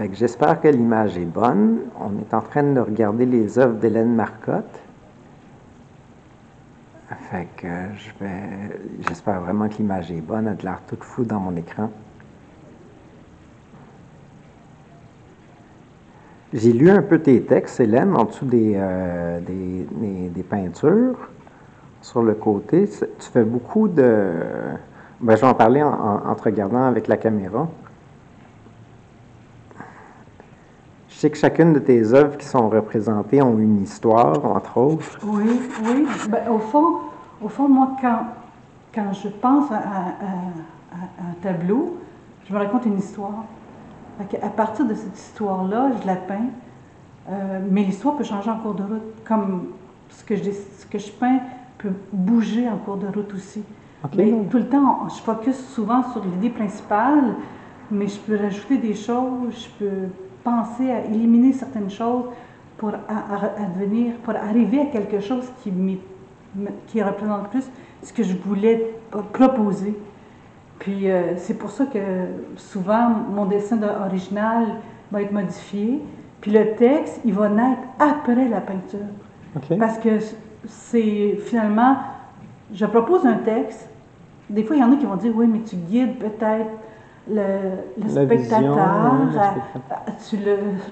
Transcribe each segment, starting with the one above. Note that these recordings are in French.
Fait que j'espère que l'image est bonne. On est en train de regarder les œuvres d'Hélène Marcotte. Fait que j'espère vraiment que l'image est bonne. Elle a l'air toute floue dans mon écran. J'ai lu un peu tes textes, Hélène, en dessous des peintures. Sur le côté, tu fais beaucoup de... Ben, je vais en parler en te regardant avec la caméra. Je sais que chacune de tes œuvres qui sont représentées ont une histoire, entre autres. Oui, oui. Ben, au fond, moi, quand je pense à un tableau, je me raconte une histoire. À partir de cette histoire-là, je la peins. Mais l'histoire peut changer en cours de route, comme ce que je peins peut bouger en cours de route aussi. Okay. Mais tout le temps, je focus souvent sur l'idée principale, mais je peux rajouter des choses, je peux penser à éliminer certaines choses pour arriver à quelque chose qui représente plus ce que je voulais proposer. Puis c'est pour ça que souvent mon dessin original va être modifié, puis le texte, il va naître après la peinture. Okay. Parce que c'est finalement, je propose un texte, des fois il y en a qui vont dire, oui, mais tu guides peut-être le spectateur, tu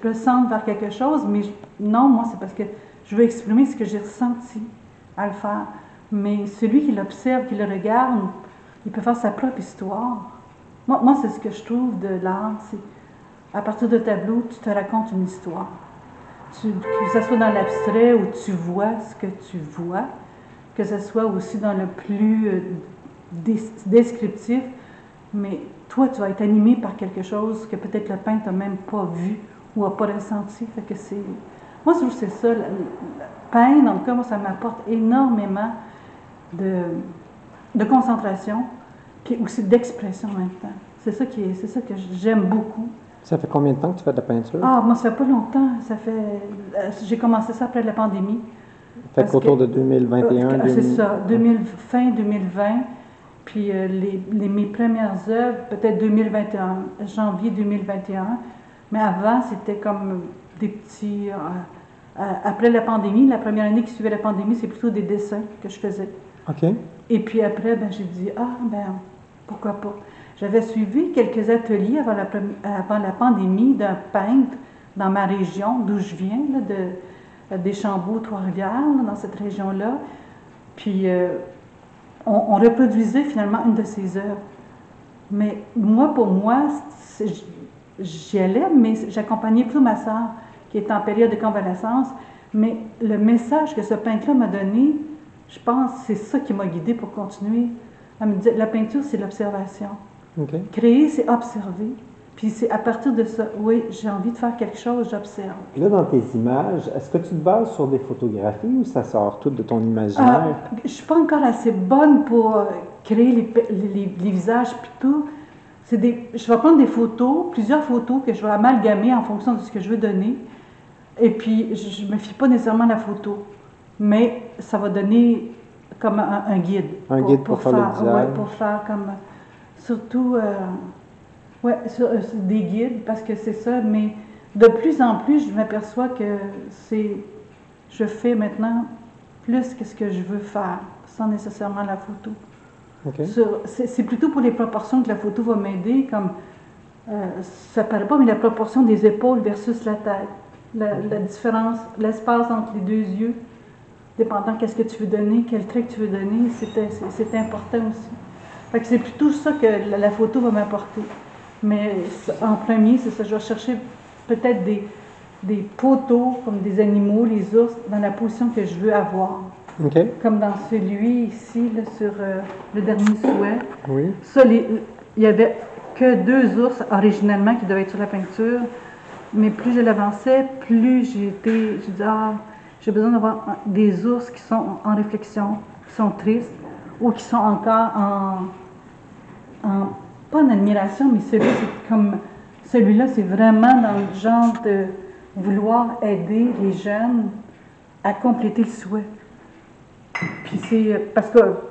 le sens vers quelque chose, mais non, moi c'est parce que je veux exprimer ce que j'ai ressenti à le faire. Mais celui qui l'observe, qui le regarde, il peut faire sa propre histoire. Moi c'est ce que je trouve de l'art, c'est à partir de tableau, tu te racontes une histoire. Que ce soit dans l'abstrait où tu vois ce que tu vois, que ce soit aussi dans le plus descriptif, mais toi, tu vas être animé par quelque chose que peut-être le peintre n'a même pas vu ou n'a pas ressenti. Fait que moi, je trouve que c'est ça. Peindre, en tout cas, moi, ça m'apporte énormément de concentration, puis aussi d'expression en même temps. C'est ça que j'aime beaucoup. Ça fait combien de temps que tu fais de la peinture? Ah, moi, ça fait pas longtemps. J'ai commencé ça après la pandémie. Fait qu'autour de 2021, c'est ça, fin 2020. Puis mes premières œuvres, peut-être 2021, janvier 2021. Mais avant, c'était comme des petits... après la pandémie, la première année qui suivait la pandémie, c'est plutôt des dessins que je faisais. OK. Et puis après, j'ai dit, pourquoi pas? J'avais suivi quelques ateliers avant la pandémie d'un peintre dans ma région, d'où je viens, là, des Deschambault, Trois-Rivières, dans cette région-là. Puis on reproduisait finalement une de ses œuvres. Mais pour moi, j'y allais, mais j'accompagnais plutôt ma sœur, qui est en période de convalescence. Mais le message que ce peintre-là m'a donné, je pense que c'est ça qui m'a guidée pour continuer à me dire, la peinture, c'est l'observation. Okay. Créer, c'est observer. Puis c'est à partir de ça, oui, j'ai envie de faire quelque chose, j'observe. Là, dans tes images, est-ce que tu te bases sur des photographies ou ça sort tout de ton imaginaire? Je ne suis pas encore assez bonne pour créer les visages puis tout. Je vais prendre des photos, plusieurs photos que je vais amalgamer en fonction de ce que je veux donner. Et puis, je ne me fie pas nécessairement à la photo, mais ça va donner comme un guide. Un guide pour faire le design. Ouais, pour faire comme... Surtout, des guides, parce que c'est ça, mais de plus en plus, je m'aperçois que je fais maintenant plus que ce que je veux faire, sans nécessairement la photo. Okay. C'est plutôt pour les proportions que la photo va m'aider, comme, ça paraît pas, mais la proportion des épaules versus la tête, la différence, l'espace entre les deux yeux, dépendant qu'est-ce que tu veux donner, quel trait que tu veux donner, c'est important aussi. Fait que c'est plutôt ça que la photo va m'apporter. Mais en premier, c'est ça, je vais chercher peut-être des photos comme des animaux, les ours, dans la position que je veux avoir. Okay. Comme dans celui ici, là, sur le dernier souhait. Oui. Ça, il n'y avait que 2 ours originellement qui devaient être sur la peinture. Mais plus je l'avançais, plus j'ai dit, j'ai besoin d'avoir des ours qui sont en réflexion, qui sont tristes, ou qui sont encore pas en admiration, mais celui-là, c'est vraiment dans le genre de vouloir aider les jeunes à compléter le souhait. Puis c'est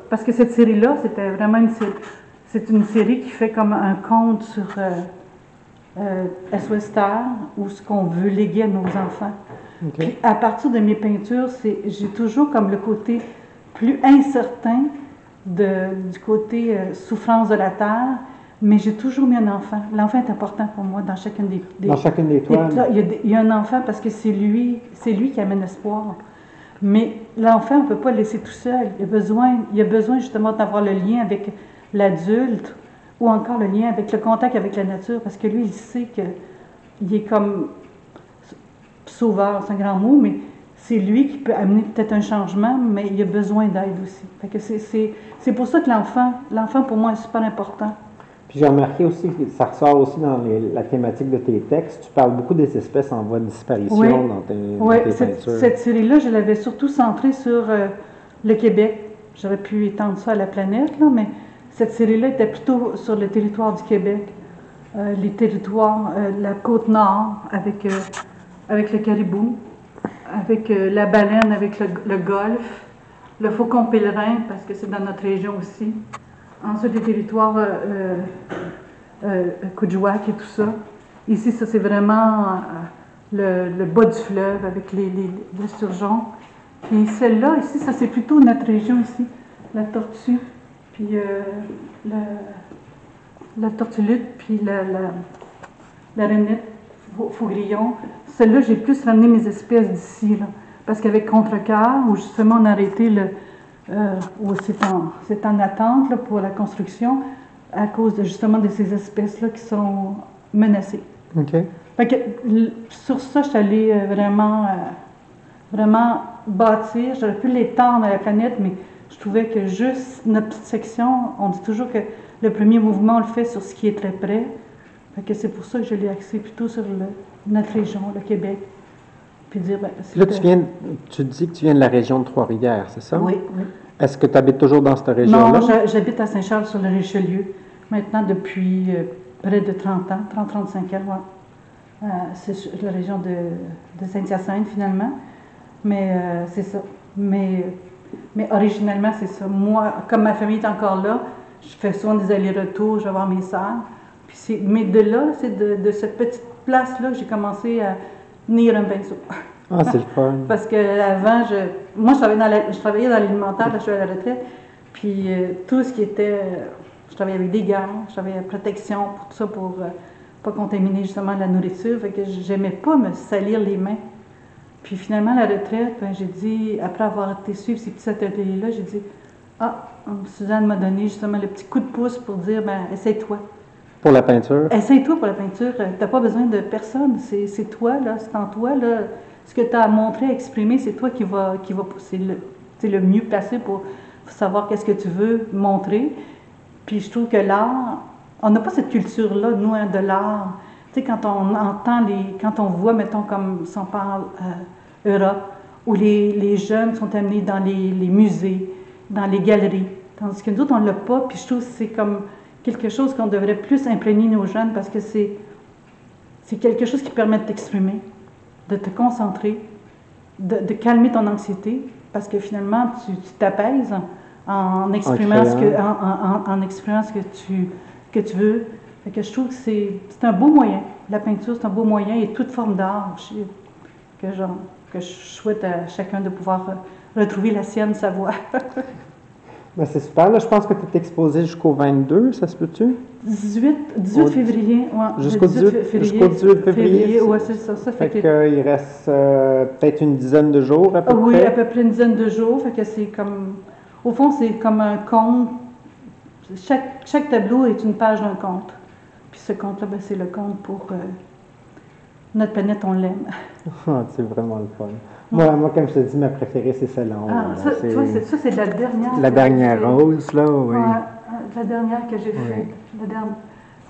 parce que cette série-là, c'était vraiment c'est une série qui fait comme un conte sur SOS Terre ou ce qu'on veut léguer à nos enfants. Okay. Puis à partir de mes peintures, j'ai toujours comme le côté plus incertain du côté souffrance de la terre, mais j'ai toujours mis un enfant. L'enfant est important pour moi dans chacune dans chacune des toiles. Il y a un enfant parce que c'est lui qui amène l'espoir. Mais l'enfant, on ne peut pas le laisser tout seul. Il a besoin justement d'avoir le lien avec l'adulte ou encore le lien avec le contact avec la nature, parce que lui, il sait qu'il est comme sauveur, c'est un grand mot, mais c'est lui qui peut amener peut-être un changement, mais il a besoin d'aide aussi. Fait que c'est pour ça que l'enfant pour moi est super important. Puis j'ai remarqué aussi que ça ressort aussi dans la thématique de tes textes. Tu parles beaucoup des espèces en voie de disparition dans tes peintures. Cette série-là, je l'avais surtout centrée sur le Québec. J'aurais pu étendre ça à la planète, là, mais cette série-là était plutôt sur le territoire du Québec, les territoires, la côte nord avec le caribou, avec la baleine, avec le golfe, le faucon pèlerin, parce que c'est dans notre région aussi. Ensuite, les territoires Coudjouac et tout ça. Ici, ça, c'est vraiment le bas du fleuve avec les sturgeons. Puis celle-là, ici, ça, c'est plutôt notre région ici, la tortue, puis la tortulute, puis la renette, faugrillon. Celle-là, j'ai plus ramené mes espèces d'ici, là. Parce qu'avec Contrecœur, où justement on a arrêté où c'est en attente là, pour la construction, à cause justement de ces espèces-là qui sont menacées. OK. Fait que, sur ça, je suis allée vraiment bâtir. J'aurais pu l'étendre à la planète, mais je trouvais que juste notre petite section, on dit toujours que le premier mouvement, on le fait sur ce qui est très près. Fait que c'est pour ça que je l'ai axé plutôt sur notre région, le Québec. Puis dire, ben, là, tu dis que tu viens de la région de Trois-Rivières, c'est ça? Oui. Est-ce que tu habites toujours dans cette région-là? Non, j'habite à Saint-Charles-sur-le-Richelieu, maintenant depuis près de 30 ans, 30-35 ans. Ouais. C'est la région de Saint-Hyacinthe, finalement. Mais c'est ça. Mais originalement, c'est ça. Moi, comme ma famille est encore là, je fais souvent des allers-retours, je vais voir mes sœurs. Mais de là, c'est de cette petite place-là, j'ai commencé à tenir un pinceau. Ah, c'est le fun. Parce qu'avant, moi, je travaillais dans l'alimentaire, là, je suis à la retraite, puis tout ce qui était... je travaillais avec des gants, je travaillais à protection, pour tout ça, pour pas contaminer justement la nourriture, fait que j'aimais pas me salir les mains. Puis finalement, à la retraite, ben, j'ai dit, après avoir été suivre ces petits ateliers-là, j'ai dit, Suzanne m'a donné justement le petit coup de pouce pour dire, ben, essaye-toi. Pour la peinture? Essaye-toi pour la peinture. T'as pas besoin de personne. C'est toi, là. C'est en toi, là. Ce que tu as à montrer, à exprimer, c'est toi qui va c'est le mieux placé pour savoir qu'est-ce que tu veux montrer. Puis je trouve que l'art, on n'a pas cette culture-là, nous, hein, de l'art. Tu sais, quand on entend quand on voit, mettons, comme si on parle Europe, où les jeunes sont amenés dans les musées, dans les galeries. Tandis que nous autres, on ne l'a pas. Puis je trouve que c'est comme quelque chose qu'on devrait plus imprégner nos jeunes parce que c'est quelque chose qui permet de t'exprimer, de te concentrer, de calmer ton anxiété, parce que finalement, tu t'apaises en exprimant ce que tu veux. Fait que je trouve que c'est un beau moyen. La peinture, c'est un beau moyen et toute forme d'art que je souhaite à chacun de pouvoir retrouver la sienne, sa voix. Ben c'est super. Là, je pense que tu es exposé jusqu'au 22, ça se peut-tu? 18 février, oui. Jusqu'au 18 février? Oui, c'est ça. Fait qu'il reste peut-être une dizaine de jours à peu près? Oui, à peu près une dizaine de jours. Fait que c'est comme... Au fond, c'est comme un conte. Chaque tableau est une page d'un conte. Puis ce conte-là, ben, c'est le conte pour notre planète, on l'aime. C'est vraiment le fun. Moi, comme je te dis, ma préférée, c'est celle-là. Ça, c'est la dernière. La dernière rose, là, oui. Ouais, la dernière que j'ai faite.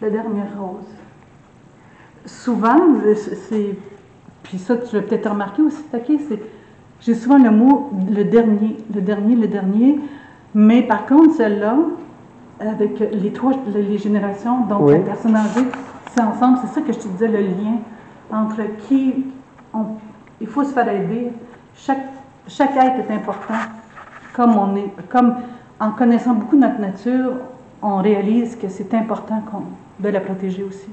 La dernière rose. Souvent, puis ça, tu l'as peut-être remarqué aussi, j'ai souvent le mot le dernier, mais par contre, celle-là, avec les générations, donc la personne âgée, c'est ensemble, c'est ça que je te disais, le lien entre il faut se faire aider. Chaque être est important. Comme en connaissant beaucoup notre nature, on réalise que c'est important de la protéger aussi.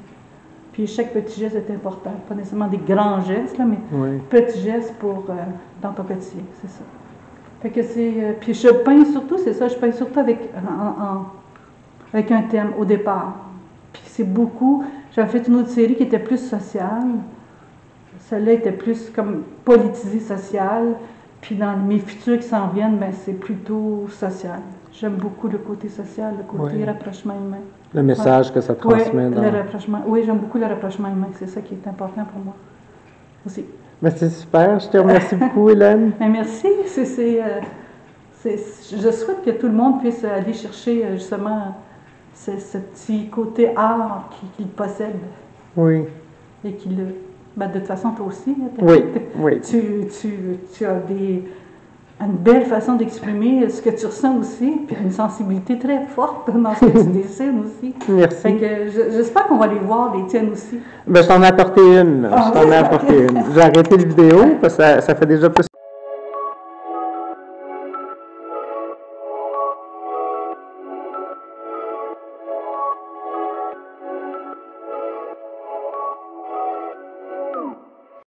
Puis chaque petit geste est important. Pas nécessairement des grands gestes, là, mais petits gestes dans ton quotidien, c'est ça. Fait que c'est... puis je peins surtout, c'est ça, je peins surtout avec un thème au départ. Puis c'est beaucoup... J'avais fait une autre série qui était plus sociale. Celle-là était plus comme politisée sociale. Puis dans mes futurs qui s'en viennent, ben c'est plutôt social. J'aime beaucoup le côté social, le côté rapprochement humain. Le message que ça transmet. Le rapprochement. Oui, j'aime beaucoup le rapprochement humain. C'est ça qui est important pour moi aussi. Mais c'est super. Je te remercie beaucoup, Hélène. Mais merci. Je souhaite que tout le monde puisse aller chercher justement ce petit côté art qu'il possède. Oui. Et qu'il le... Ben, de toute façon, toi aussi. Oui. Tu as une belle façon d'exprimer ce que tu ressens aussi, puis une sensibilité très forte dans ce que tu dessines aussi. Merci. Fait que j'espère qu'on va les voir, les tiennes aussi. Ben, je t'en ai apporté une. J'ai arrêté la vidéo parce que ça fait déjà plus